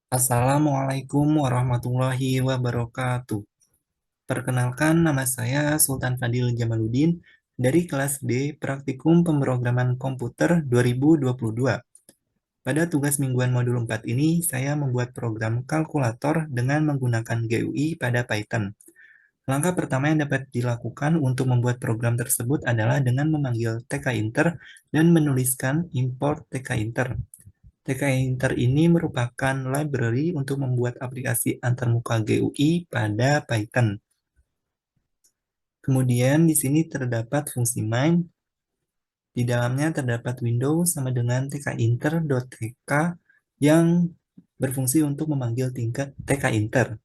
Assalamualaikum warahmatullahi wabarakatuh. Perkenalkan, nama saya Sultan Fadil Jamaluddin dari kelas D Praktikum Pemrograman Komputer 2022. Pada tugas mingguan modul 4 ini, saya membuat program kalkulator dengan menggunakan GUI pada Python. Langkah pertama yang dapat dilakukan untuk membuat program tersebut adalah dengan memanggil tkinter dan menuliskan import tkinter. tkinter ini merupakan library untuk membuat aplikasi antarmuka GUI pada Python. Kemudian di sini terdapat fungsi main. Di dalamnya terdapat window sama dengan tkinter.tk yang berfungsi untuk memanggil tingkat tkinter.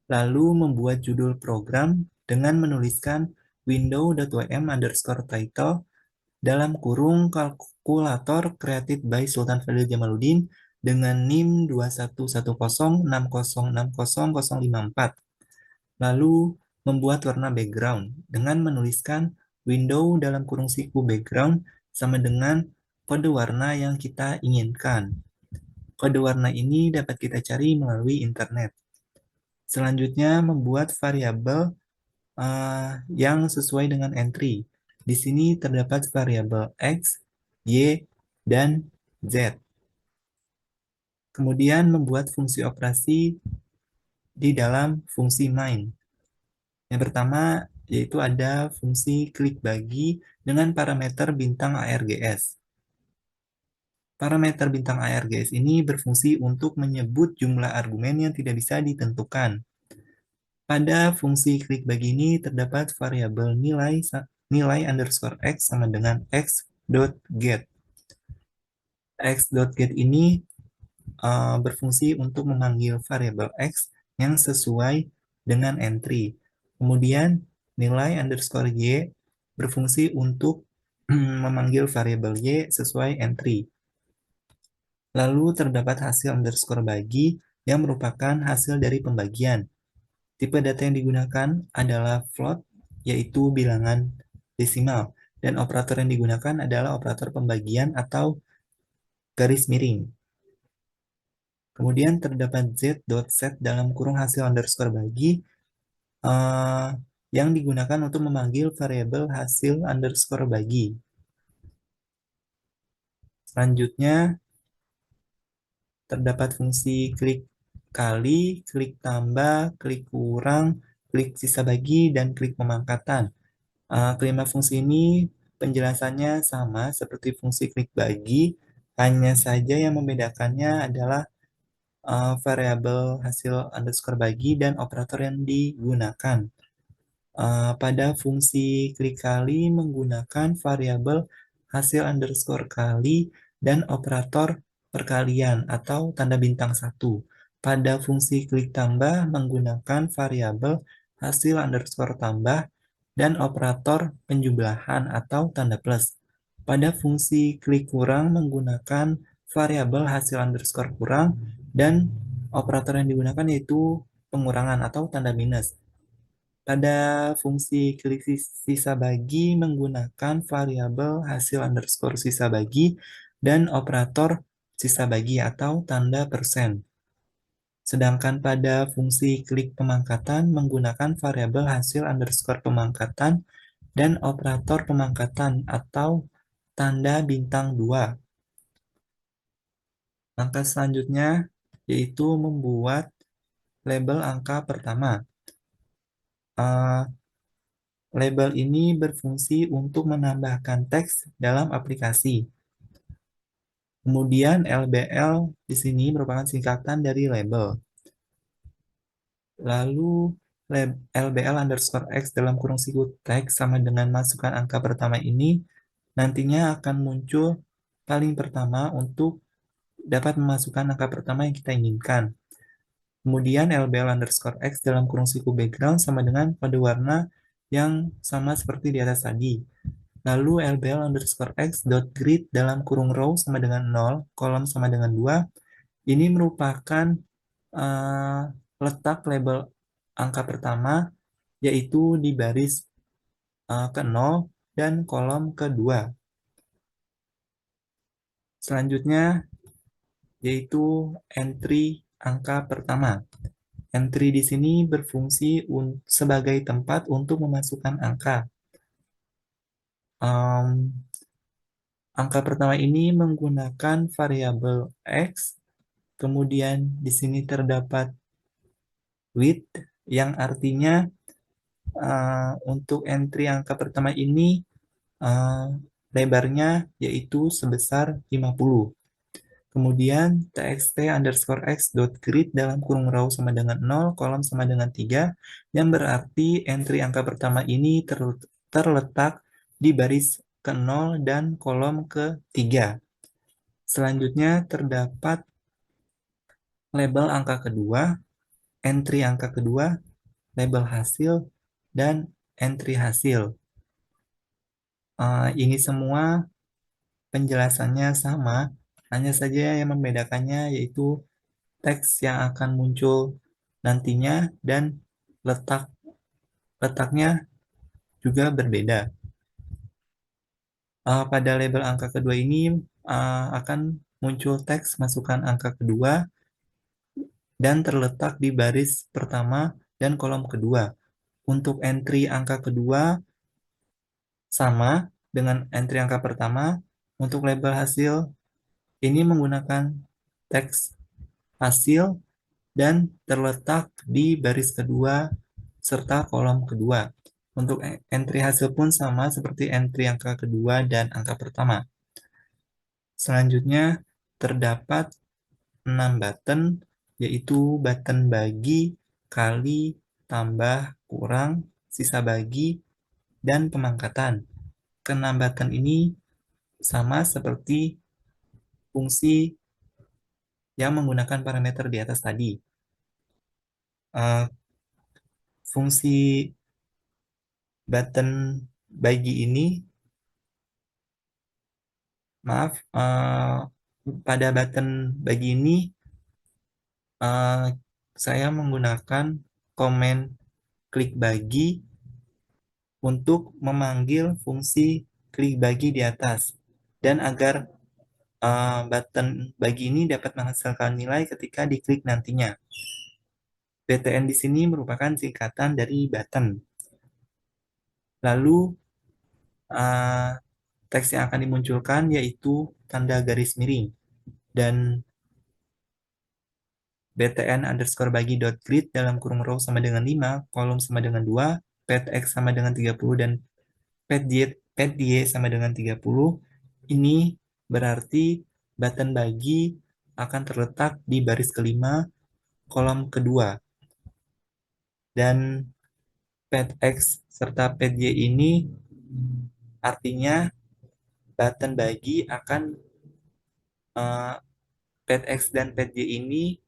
Lalu membuat judul program dengan menuliskan window.wm_title dalam kurung kalkulator created by Sultan Fadil Jamaluddin dengan NIM 211060600054. Lalu membuat warna background dengan menuliskan window dalam kurung siku background sama dengan kode warna yang kita inginkan. Kode warna ini dapat kita cari melalui internet. Selanjutnya membuat variabel yang sesuai dengan entry. Di sini terdapat variabel X, Y, dan Z. Kemudian membuat fungsi operasi di dalam fungsi main. Yang pertama yaitu ada fungsi klik bagi dengan parameter bintang ARGS. Parameter bintang ARGS ini berfungsi untuk menyebut jumlah argumen yang tidak bisa ditentukan. Pada fungsi klik bagi ini terdapat variabel nilai underscore x sama dengan x.get. x.get ini berfungsi untuk memanggil variabel x yang sesuai dengan entry. Kemudian nilai underscore y berfungsi untuk memanggil variabel y sesuai entry. Lalu terdapat hasil underscore bagi yang merupakan hasil dari pembagian. Tipe data yang digunakan adalah float, yaitu bilangan desimal. Dan operator yang digunakan adalah operator pembagian atau garis miring. Kemudian terdapat z.set dalam kurung hasil underscore bagi yang digunakan untuk memanggil variabel hasil underscore bagi. Selanjutnya terdapat fungsi klik kali, klik tambah, klik kurang, klik sisa bagi, dan klik pemangkatan. Kelima fungsi ini penjelasannya sama seperti fungsi klik bagi, hanya saja yang membedakannya adalah variabel hasil underscore bagi dan operator yang digunakan. Pada fungsi klik kali menggunakan variabel hasil underscore kali dan operator perkalian atau tanda bintang 1. Pada fungsi klik tambah menggunakan variabel hasil underscore tambah dan operator penjumlahan atau tanda plus. Pada fungsi klik kurang menggunakan variabel hasil underscore kurang dan operator yang digunakan yaitu pengurangan atau tanda minus. Pada fungsi klik sisa bagi menggunakan variabel hasil underscore sisa bagi dan operator sisa bagi atau tanda persen. Sedangkan pada fungsi klik pemangkatan menggunakan variabel hasil underscore pemangkatan dan operator pemangkatan atau tanda bintang 2. Langkah selanjutnya yaitu membuat label angka pertama. Label ini berfungsi untuk menambahkan teks dalam aplikasi. Kemudian LBL di sini merupakan singkatan dari label. Lalu LBL underscore X dalam kurung siku teks sama dengan masukkan angka pertama ini nantinya akan muncul paling pertama untuk dapat memasukkan angka pertama yang kita inginkan. Kemudian LBL underscore X dalam kurung siku background sama dengan kode warna yang sama seperti di atas tadi. Lalu LBL underscore X dot grid dalam kurung row sama dengan 0, kolom sama dengan 2. Ini merupakan letak label angka pertama, yaitu di baris ke 0 dan kolom kedua. Selanjutnya, yaitu entry angka pertama. Entry di sini berfungsi sebagai tempat untuk memasukkan angka. Um, Angka pertama ini menggunakan variabel X, kemudian di sini terdapat width, yang artinya untuk entry angka pertama ini uh, lebarnya yaitu sebesar 50. Kemudian txt underscore x dot grid dalam kurung raw sama dengan 0, kolom sama dengan 3, yang berarti entry angka pertama ini terletak di baris ke-0 dan kolom ke-3. Selanjutnya terdapat label angka kedua, entry angka kedua, label hasil, dan entry hasil. Ini semua penjelasannya sama, hanya saja yang membedakannya yaitu teks yang akan muncul nantinya dan letak letaknya juga berbeda. Pada label angka kedua ini akan muncul teks masukkan angka kedua dan terletak di baris pertama dan kolom kedua. Untuk entry angka kedua sama dengan entry angka pertama. Untuk label hasil ini menggunakan teks hasil dan terletak di baris kedua serta kolom kedua. Untuk entry hasil pun sama seperti entry angka kedua dan angka pertama. Selanjutnya terdapat 6 button, yaitu button bagi, kali, tambah, kurang, sisa bagi, dan pemangkatan. Keenam button ini sama seperti fungsi yang menggunakan parameter di atas tadi. Fungsi button bagi ini, maaf, pada button bagi ini eh, saya menggunakan komen klik bagi untuk memanggil fungsi klik bagi di atas. Dan agar button bagi ini dapat menghasilkan nilai ketika diklik nantinya. BTN di sini merupakan singkatan dari button. Lalu uh, teks yang akan dimunculkan yaitu tanda garis miring. Dan btn underscore bagi dot grid dalam kurung row sama dengan 5, kolom sama dengan 2, pet x sama dengan 30, dan pet y sama dengan 30. Ini berarti button bagi akan terletak di baris kelima, kolom kedua. Dan pet x serta pet y ini artinya button bagi akan pet x dan pet y ini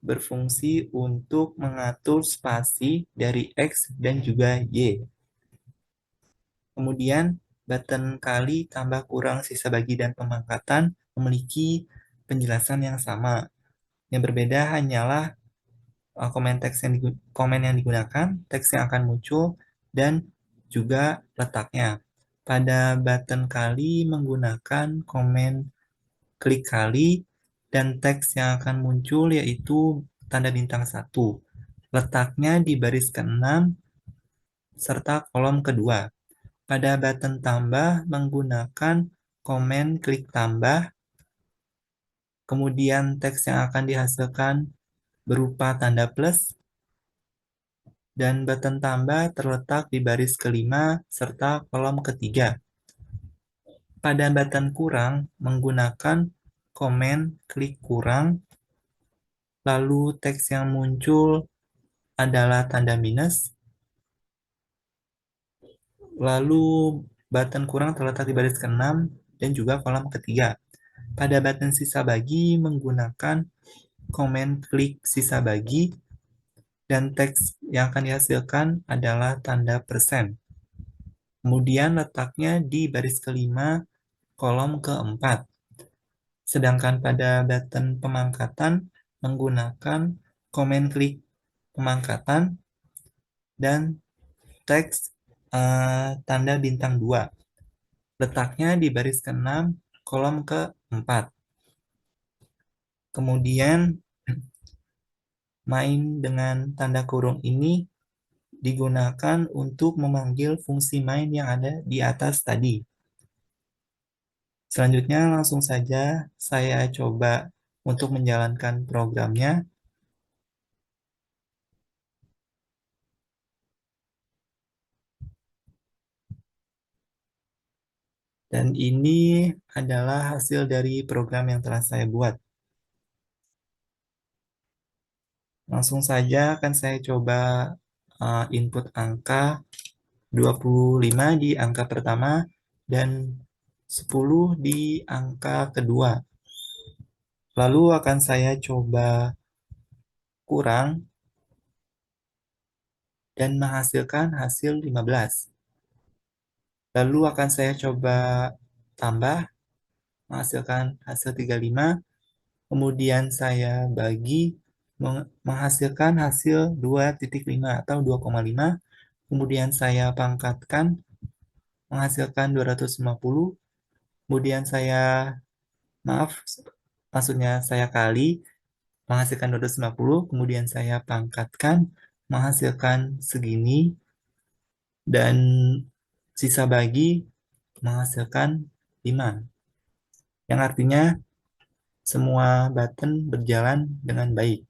berfungsi untuk mengatur spasi dari x dan juga y. Kemudian button kali tambah kurang sisa bagi dan pemangkatan memiliki penjelasan yang sama. Yang berbeda hanyalah komen yang digunakan, teks yang akan muncul, dan juga letaknya. Pada button kali menggunakan komen klik kali dan teks yang akan muncul yaitu tanda bintang 1. Letaknya di baris ke-6 serta kolom kedua. Pada button tambah menggunakan komen klik tambah, kemudian teks yang akan dihasilkan berupa tanda plus, dan button tambah terletak di baris kelima serta kolom ketiga. Pada button kurang menggunakan komen klik kurang, lalu teks yang muncul adalah tanda minus, lalu button kurang terletak di baris ke-6 dan juga kolom ketiga. Pada button sisa bagi menggunakan komen klik sisa bagi, dan teks yang akan dihasilkan adalah tanda persen. Kemudian letaknya di baris kelima, kolom keempat. Sedangkan pada button pemangkatan menggunakan komen klik pemangkatan dan teks tanda bintang 2. Letaknya di baris ke-6, kolom ke-4. Kemudian main dengan tanda kurung ini digunakan untuk memanggil fungsi main yang ada di atas tadi. Selanjutnya langsung saja saya coba untuk menjalankan programnya. Dan ini adalah hasil dari program yang telah saya buat. Langsung saja akan saya coba input angka 25 di angka pertama dan 10 di angka kedua. Lalu akan saya coba kurang dan menghasilkan hasil 15. Lalu akan saya coba tambah, menghasilkan hasil 35. Kemudian saya bagi, menghasilkan hasil 2,5 atau 2,5. Kemudian saya pangkatkan, menghasilkan 250. Kemudian saya, maaf, maksudnya saya kali, menghasilkan 250. Kemudian saya pangkatkan, menghasilkan segini. Dan sisa bagi, menghasilkan 5. Yang artinya semua button berjalan dengan baik.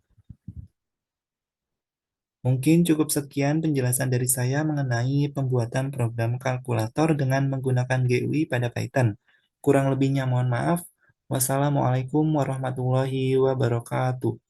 Mungkin cukup sekian penjelasan dari saya mengenai pembuatan program kalkulator dengan menggunakan GUI pada Python. Kurang lebihnya mohon maaf. Wassalamualaikum warahmatullahi wabarakatuh.